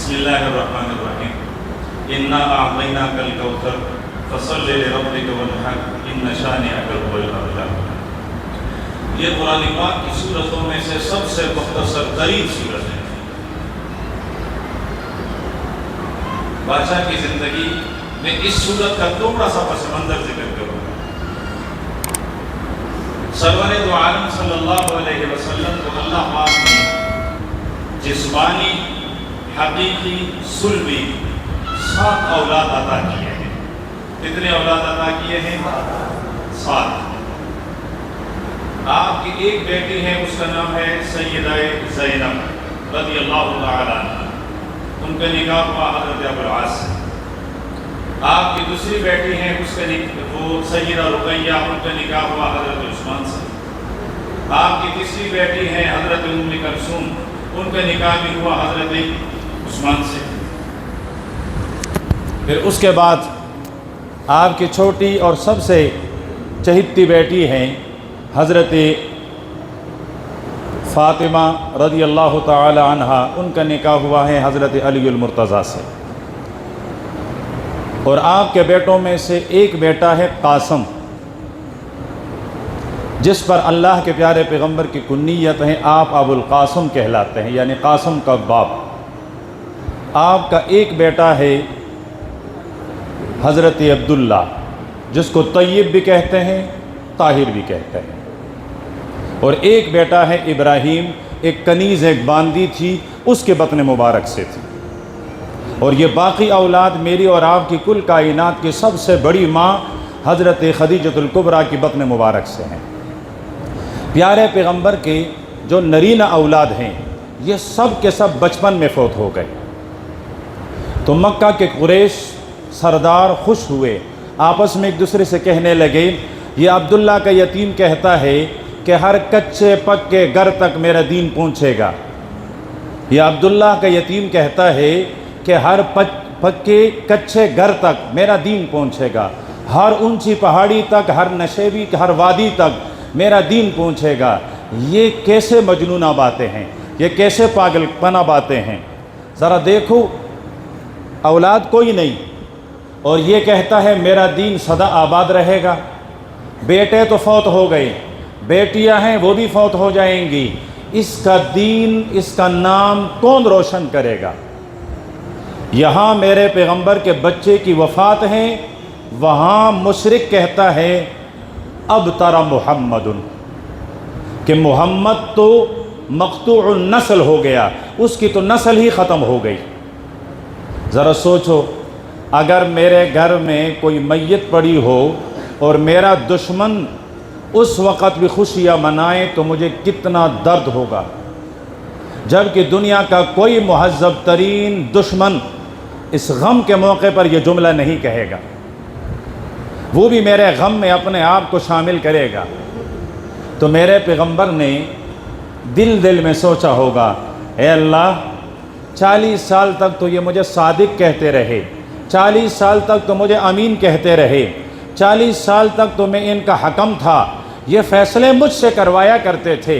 बिस्मिल्लाहिर्रहमानिर्रहीम। इन्ना अअतैनाकल कौसर फसल्लि लिरब्बिका वनहर इन्न शानिअक हुवल अबतर। ये कुरान पाक की सूरतों में से सबसे मुख्तसर तरीन सूरत है। बादशाह की जिंदगी में इस सूरत का थोड़ा सा पस मंजर जिक्र करूँगा। सरवर दो आलम सल्लल्लाहु अलैहि वसल्लम को अल्लाह पाक ने जिस्मानी हकीकी सुल्बी 7 औलाद अता किए हैं। कितने औलाद अता किए हैं? 7। आपकी एक बेटी है, उसका नाम है सैयदा ज़ैनब रज़ियल्लाहु तआला अन्हा। उनका निकाह हुआ हज़रत अबुल आस से। आपकी दूसरी बेटी है, उसका वो सैयदा रुक़ैया, उनका निकाह हुआ हज़रत उस्मान से। आपकी तीसरी बेटी है हज़रत उम्मे कुलसूम, उनका निकाह भी हुआ हज़रत उस्मान से। फिर उसके बाद आपकी छोटी और सबसे चहेती बेटी हैं हज़रत फ़ातिमा रज़ियल्लाहु तआला अन्हा, उनका निकाह हुआ है हज़रत अली मुर्तज़ा से। और आपके बेटों में से एक बेटा है कासम, जिस पर अल्लाह के प्यारे पैगंबर की कुन्नियत है, आप अबुल कासम कहलाते हैं, यानी कासम का बाप। आपका एक बेटा है हज़रत अब्दुल्ला, जिसको तय्यब भी कहते हैं, ताहिर भी कहते हैं। और एक बेटा है इब्राहीम, एक कनीज़, एक बांदी थी, उसके बतन मुबारक से थी। और ये बाकी औलाद मेरी और आपकी कुल कायनात की सबसे बड़ी माँ हज़रत खदीजतुल कुबरा की बतन मुबारक से हैं। प्यारे पैगंबर के जो नरीना औलाद हैं, ये सब के सब बचपन में फ़ौत हो गए। तो मक्का के कुरैश सरदार खुश हुए, आपस में एक दूसरे से कहने लगे, ये अब्दुल्ला का यतीम कहता है कि हर कच्चे पक्के घर तक मेरा दीन पहुँचेगा। यह अब्दुल्ला का यतीम कहता है कि हर पक्के कच्चे घर तक मेरा दीन पहुँचेगा, हर ऊंची पहाड़ी तक, हर नशेबी, हर वादी तक मेरा दीन पहुँचेगा। ये कैसे मजनूना बातें हैं, ये कैसे पागलपना बातें हैं। ज़रा देखो, औलाद कोई नहीं और ये कहता है मेरा दीन सदा आबाद रहेगा। बेटे तो फौत हो गए, बेटियां हैं वो भी फौत हो जाएंगी। इसका दीन, इसका नाम कौन रोशन करेगा? यहाँ मेरे पैगंबर के बच्चे की वफ़ात है, वहाँ मुशरिक कहता है अब तरा मुहम्मदुन, कि मोहम्मद तो मक़तूउन नस्ल हो गया, उसकी तो नस्ल ही ख़त्म हो गई। ज़रा सोचो, अगर मेरे घर में कोई मैयत पड़ी हो और मेरा दुश्मन उस वक़्त भी खुशियाँ मनाए तो मुझे कितना दर्द होगा। जबकि दुनिया का कोई मुहज़्ज़ब तरीन दुश्मन इस गम के मौके पर यह जुमला नहीं कहेगा, वो भी मेरे गम में अपने आप को शामिल करेगा। तो मेरे पैगंबर ने दिल दिल में सोचा होगा, ए अल्लाह, 40 साल तक तो ये मुझे सादिक कहते रहे, 40 साल तक तो मुझे अमीन कहते रहे, 40 साल तक तो मैं इनका हकम था, ये फ़ैसले मुझसे करवाया करते थे,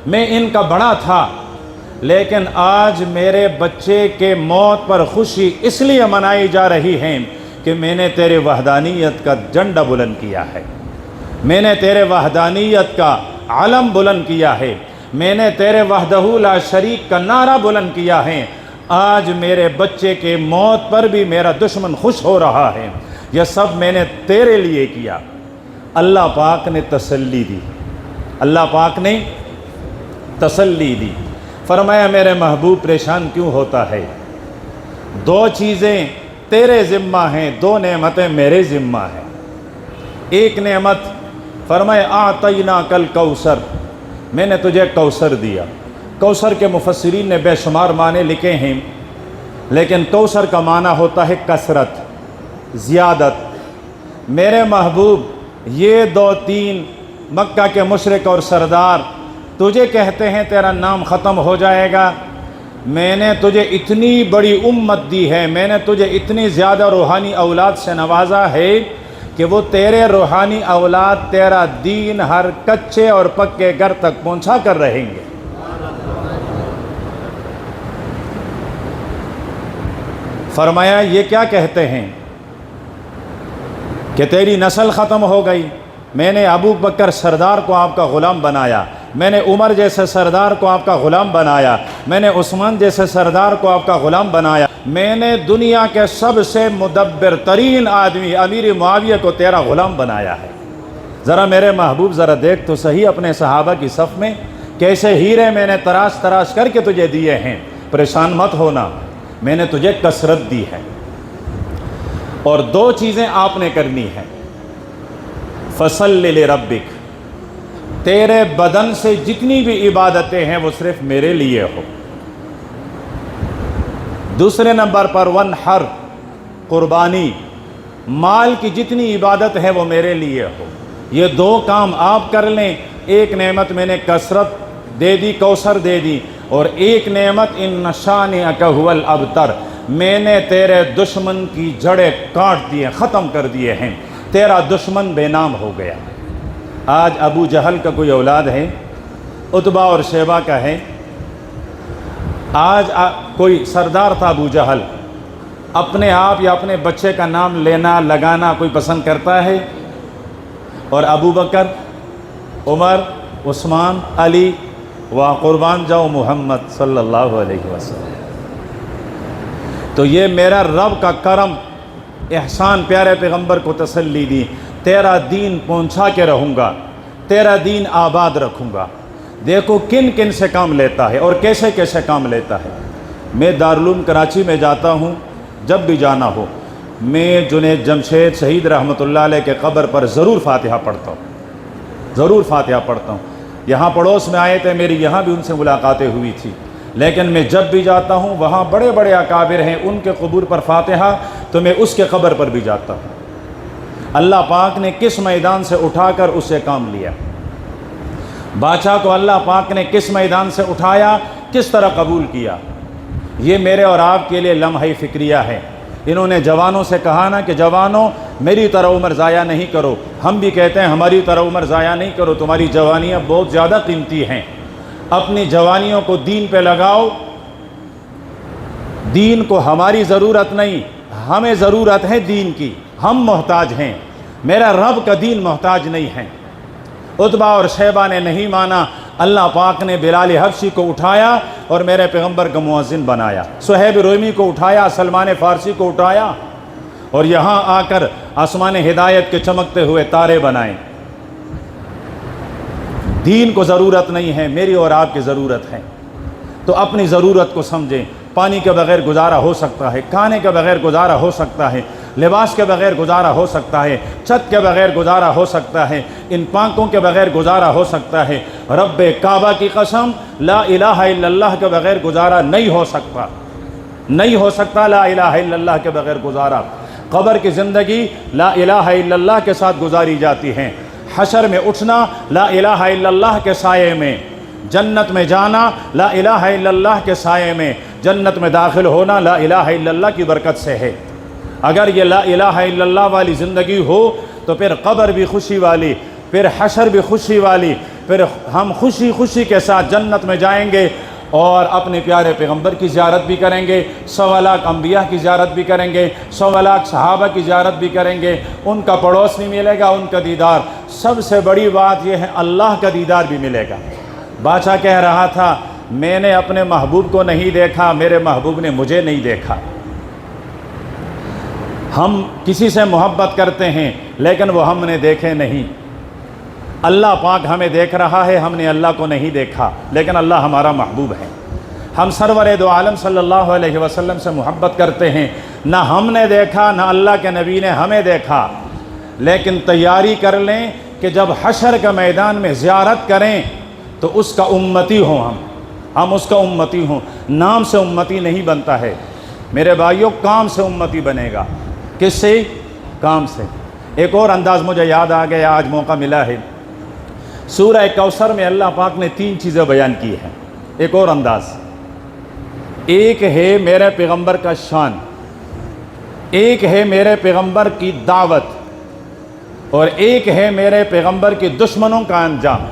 मैं इनका बड़ा था। लेकिन आज मेरे बच्चे के मौत पर खुशी इसलिए मनाई जा रही है कि मैंने तेरे वहदानियत का झंडा बुलंद किया है, मैंने तेरे वहदानियत का आलम बुलंद किया है, मैंने तेरे वहदहू ला शरीक का नारा बुलंद किया है। आज मेरे बच्चे के मौत पर भी मेरा दुश्मन खुश हो रहा है। यह सब मैंने तेरे लिए किया। अल्लाह पाक ने तसल्ली दी, अल्लाह पाक ने तसल्ली दी। फरमाया मेरे महबूब परेशान क्यों होता है? 2 चीज़ें तेरे ज़िम्मा हैं, 2 नेमतें मेरे ज़िम्मा हैं। एक नेमत फरमाया आतैना कल कौसर, मैंने तुझे कौसर दिया। कौसर के मुफस्सिरीन ने बेशुमार माने लिखे हैं, लेकिन कौसर का माना होता है कसरत, ज़ियादत। मेरे महबूब, ये 2-3 मक्का के मुशरिक और सरदार तुझे कहते हैं तेरा नाम ख़त्म हो जाएगा। मैंने तुझे इतनी बड़ी उम्मत दी है, मैंने तुझे इतनी ज़्यादा रूहानी औलाद से नवाजा है कि वो तेरे रूहानी औलाद तेरा दीन हर कच्चे और पक्के घर तक पहुँचा कर रहेंगे। फरमाया ये क्या कहते हैं कि तेरी नस्ल ख़त्म हो गई। मैंने अबू बकर सरदार को आपका ग़ुलाम बनाया, मैंने उमर जैसे सरदार को आपका ग़ुलाम बनाया, मैंने उस्मान जैसे सरदार को आपका ग़ुलाम बनाया, मैंने दुनिया के सबसे मुदब्बिर तरीन आदमी अमीर मुआविया को तेरा ग़ुलाम बनाया है। ज़रा मेरे महबूब ज़रा देख तो सही अपने सहाबा की सफ़ में कैसे हीरे मैंने तराश तराश करके तुझे दिए हैं। परेशान मत होना, मैंने तुझे कसरत दी है। और दो चीज़ें आपने करनी है, फसल्लि लिरब्बिक, तेरे बदन से जितनी भी इबादतें हैं वो सिर्फ मेरे लिए हो। दूसरे नंबर पर वनहर, कुर्बानी, माल की जितनी इबादत है वो मेरे लिए हो। ये दो काम आप कर लें, एक नेमत मैंने कसरत दे दी, कौसर दे दी, और एक नेमत इन शानिअक हुवल अबतर, मैंने तेरे दुश्मन की जड़ें काट दिए, ख़त्म कर दिए हैं, तेरा दुश्मन बेनाम हो गया। आज अबू जहल का कोई औलाद है, उतबा और शेबा का है। आज कोई सरदार था अबू जहल, अपने आप या अपने बच्चे का नाम लेना लगाना कोई पसंद करता है? और अबू बकर, उमर, उस्मान, अली व कुर्बान जाओ मोहम्मद सल्लल्लाहु अलैहि वसल्लम। तो ये मेरा रब का करम एहसान प्यारे पैगंबर को तसल्ली दी, तेरा दीन पहुंचा के रहूँगा, तेरा दीन आबाद रखूँगा। देखो किन किन से काम लेता है और कैसे कैसे काम लेता है। मैं दारुल कराची में जाता हूँ, जब भी जाना हो मैं जुनैद जमशेद शहीद रहमतुल्लाह अलैह के कब्र पर ज़रूर फातिहा पढ़ता हूँ, ज़रूर फातिहा पढ़ता हूँ। यहाँ पड़ोस में आए थे, मेरी यहाँ भी उनसे मुलाकातें हुई थी, लेकिन मैं जब भी जाता हूँ वहाँ बड़े बड़े अकाबिर हैं, उनके क़ुबूर पर फातिहा, तो मैं उसके कब्र पर भी जाता हूँ। अल्लाह पाक ने किस मैदान से उठाकर उससे काम लिया, बादशाह को अल्लाह पाक ने किस मैदान से उठाया, किस तरह कबूल किया, ये मेरे और आपके लिए लम्हा फ़िक्रिया है। इन्होंने जवानों से कहा ना कि जवानों मेरी तरह उम्र ज़ाया नहीं करो, हम भी कहते हैं हमारी तरह उम्र ज़ाया नहीं करो, तुम्हारी जवानियाँ बहुत ज़्यादा कीमती हैं, अपनी जवानियों को दीन पे लगाओ। दीन को हमारी ज़रूरत नहीं, हमें ज़रूरत है दीन की, हम मोहताज हैं, मेरा रब का दीन मोहताज नहीं है। उतबा और शैबा ने नहीं माना, अल्लाह पाक ने बिलाल हबशी को उठाया और मेरे पैगंबर का मुअज्जिन बनाया, सुहैब रोमी को उठाया, सलमान फ़ारसी को उठाया और यहाँ आकर आसमान हिदायत के चमकते हुए तारे बनाए। दीन को ज़रूरत नहीं है, मेरी और आपकी ज़रूरत है। तो अपनी ज़रूरत को समझें। पानी के बग़ैर गुजारा हो सकता है, खाने के बग़ैर गुजारा हो सकता है, लिबास के बग़ैर गुजारा हो सकता है, छत के बग़ैर गुजारा हो सकता है, इन पाँकों के बग़ैर गुजारा हो सकता है। रब्बे काबा की कसम, ला इलाहा इल्लल्लाह के बग़ैर गुजारा नहीं हो सकता, नहीं हो सकता ला इलाहा इल्लल्लाह के बग़ैर गुजारा। क़ब्र की ज़िंदगी ला इलाहा इल्लल्लाह के साथ गुजारी जाती है। हशर में उठना ला इलाहा इल्लल्लाह के साये में, जन्नत में जाना ला इलाहा इल्लल्लाह के साये में, जन्नत में दाखिल होना ला इलाहा इल्लल्लाह की बरकत से है। अगर ये ला इलाहा इल्लल्लाह वाली ज़िंदगी हो तो फिर क़ब्र भी खुशी वाली, फिर हशर भी खुशी वाली, फिर हम खुशी खुशी के साथ जन्नत में जाएंगे और अपने प्यारे पैगंबर की ज़ियारत भी करेंगे, 100 लाख अम्बिया की ज़ियारत भी करेंगे, 100 लाख सहाबा की ज़ियारत भी करेंगे, उनका पड़ोस भी मिलेगा, उनका दीदार, सबसे बड़ी बात यह है अल्लाह का दीदार भी मिलेगा। बादशाह कह रहा था मैंने अपने महबूब को नहीं देखा, मेरे महबूब ने मुझे नहीं देखा। हम किसी से मोहब्बत करते हैं लेकिन वो हमने देखे नहीं। अल्लाह पाक हमें देख रहा है, हमने अल्लाह को नहीं देखा, लेकिन अल्लाह हमारा महबूब है। हम सरवर दो आलम सल्लल्लाहु अलैहि वसल्लम से मोहब्बत करते हैं, ना हमने देखा ना अल्लाह के नबी ने हमें देखा, लेकिन तैयारी कर लें कि जब हशर के मैदान में ज़ियारत करें तो उसका उम्मती हों, हम उसका उम्मती हों। नाम से उम्मती नहीं बनता है मेरे भाइयों, काम से उम्मती बनेगा। किससे? काम से। एक और अंदाज़ मुझे याद आ गया, आज मौका मिला है। सूरह कौसर में अल्लाह पाक ने 3 चीज़ें बयान की हैं। एक और अंदाज़, एक है मेरे पैगंबर का शान, एक है मेरे पैगंबर की दावत, और एक है मेरे पैगंबर के दुश्मनों का अंजाम।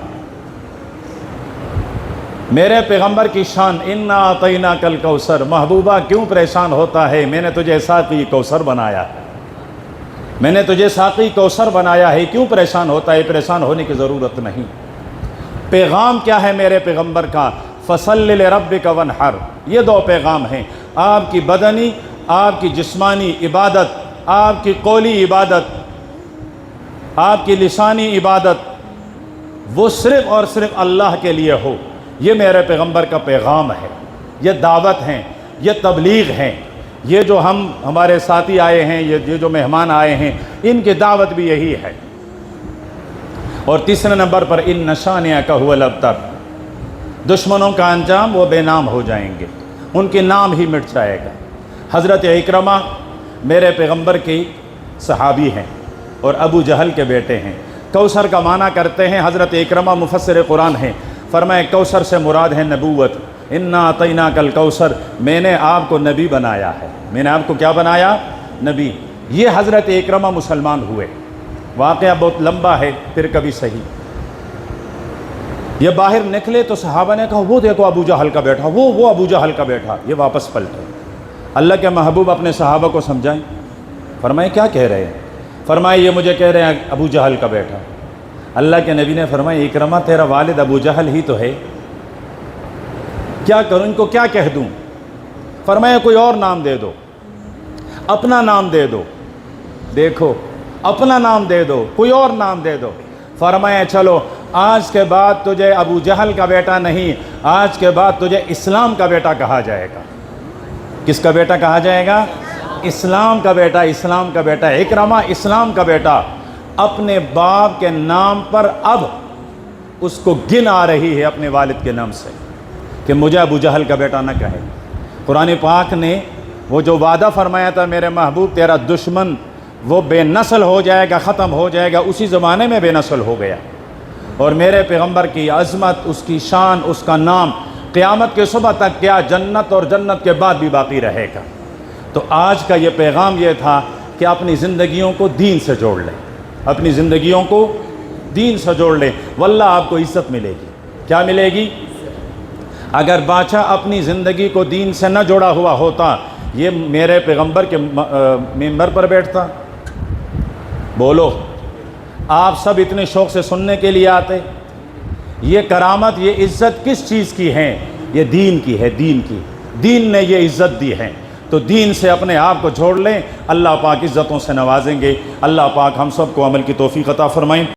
میرے پیغمبر کی شان انا اعطیناک الکوثر، محبوبہ کیوں پریشان ہوتا ہے؟ میں نے تجھے ساقی کوثر بنایا ہے، میں نے تجھے ساقی کوثر بنایا ہے، کیوں پریشان ہوتا ہے؟ پریشان ہونے کی ضرورت نہیں۔ پیغام کیا ہے میرے پیغمبر کا؟ فصلی لربک وانحر، یہ دو پیغام ہیں، آپ کی بدنی، آپ کی جسمانی عبادت، آپ کی قولی عبادت، آپ کی لسانی عبادت، وہ صرف اور صرف اللہ کے لیے ہو۔ یہ میرے پیغمبر کا پیغام ہے، یہ دعوت ہیں، یہ تبلیغ ہیں۔ یہ جو ہمارے ساتھی آئے ہیں، یہ جو مہمان آئے ہیں، ان کی دعوت بھی یہی ہے۔ اور تیسرے نمبر پر ان شانئک ھو الابتر، دشمنوں کا انجام وہ بے نام ہو جائیں گے، ان کے نام ہی مٹ جائے گا۔ حضرت اکرمہ میرے پیغمبر کی صحابی ہیں اور ابو جہل کے بیٹے ہیں۔ کوثر کا معنی کرتے ہیں، حضرت اکرمہ مفسر قرآن ہیں، فرمائے کوثر سے مراد ہے نبوت۔ انا اعطیناک الکوثر، میں نے آپ کو نبی بنایا ہے، میں نے آپ کو کیا بنایا؟ نبی۔ یہ حضرت اکرمہ مسلمان ہوئے، واقعہ بہت لمبا ہے، پھر کبھی صحیح۔ یہ باہر نکلے تو صحابہ نے کہا وہ دیکھو ابو جہل کا بیٹا، وہ ابو جہل کا بیٹا۔ یہ واپس پلٹے۔ اللہ کے محبوب اپنے صحابہ کو سمجھائیں، فرمائے کیا کہہ رہے ہیں؟ فرمائے یہ مجھے کہہ رہے ہیں ابو جہل کا بیٹا۔ اللہ کے نبی نے فرمایا اکرمہ تیرا والد ابو جہل ہی تو ہے، کیا کروں، ان کو کیا کہہ دوں؟ فرمایا کوئی اور نام دے دو، اپنا نام دے دو، دیکھو اپنا نام دے دو، کوئی اور نام دے دو۔ فرمایا چلو آج کے بعد تجھے ابو جہل کا بیٹا نہیں، آج کے بعد تجھے اسلام کا بیٹا کہا جائے گا۔ کس کا بیٹا کہا جائے گا؟ اسلام کا بیٹا، اسلام کا بیٹا۔ اکرمہ اسلام کا بیٹا، اپنے باپ کے نام پر اب اس کو گن آ رہی ہے اپنے والد کے نام سے کہ مجھے ابو جہل کا بیٹا نہ کہے۔ قرآن پاک نے وہ جو وعدہ فرمایا تھا میرے محبوب تیرا دشمن وہ بے نسل ہو جائے گا، ختم ہو جائے گا، اسی زمانے میں بے نسل ہو گیا۔ اور میرے پیغمبر کی عظمت، اس کی شان، اس کا نام قیامت کے صبح تک کیا جنت اور جنت کے بعد بھی باقی رہے گا۔ تو آج کا یہ پیغام یہ تھا کہ اپنی زندگیوں کو دین سے جوڑ لیں، اپنی زندگیوں کو دین سے جوڑ لیں، واللہ آپ کو عزت ملے گی۔ کیا ملے گی؟ اگر بادشاہ اپنی زندگی کو دین سے نہ جوڑا ہوا ہوتا، یہ میرے پیغمبر کے ممبر پر بیٹھتا؟ بولو، آپ سب اتنے شوق سے سننے کے لیے آتے؟ یہ کرامت، یہ عزت کس چیز کی ہے؟ یہ دین کی ہے، دین کی۔ دین نے یہ عزت دی ہے، تو دین سے اپنے آپ کو جوڑ لیں، اللہ پاک عزتوں سے نوازیں گے۔ اللہ پاک ہم سب کو عمل کی توفیق عطا فرمائیں۔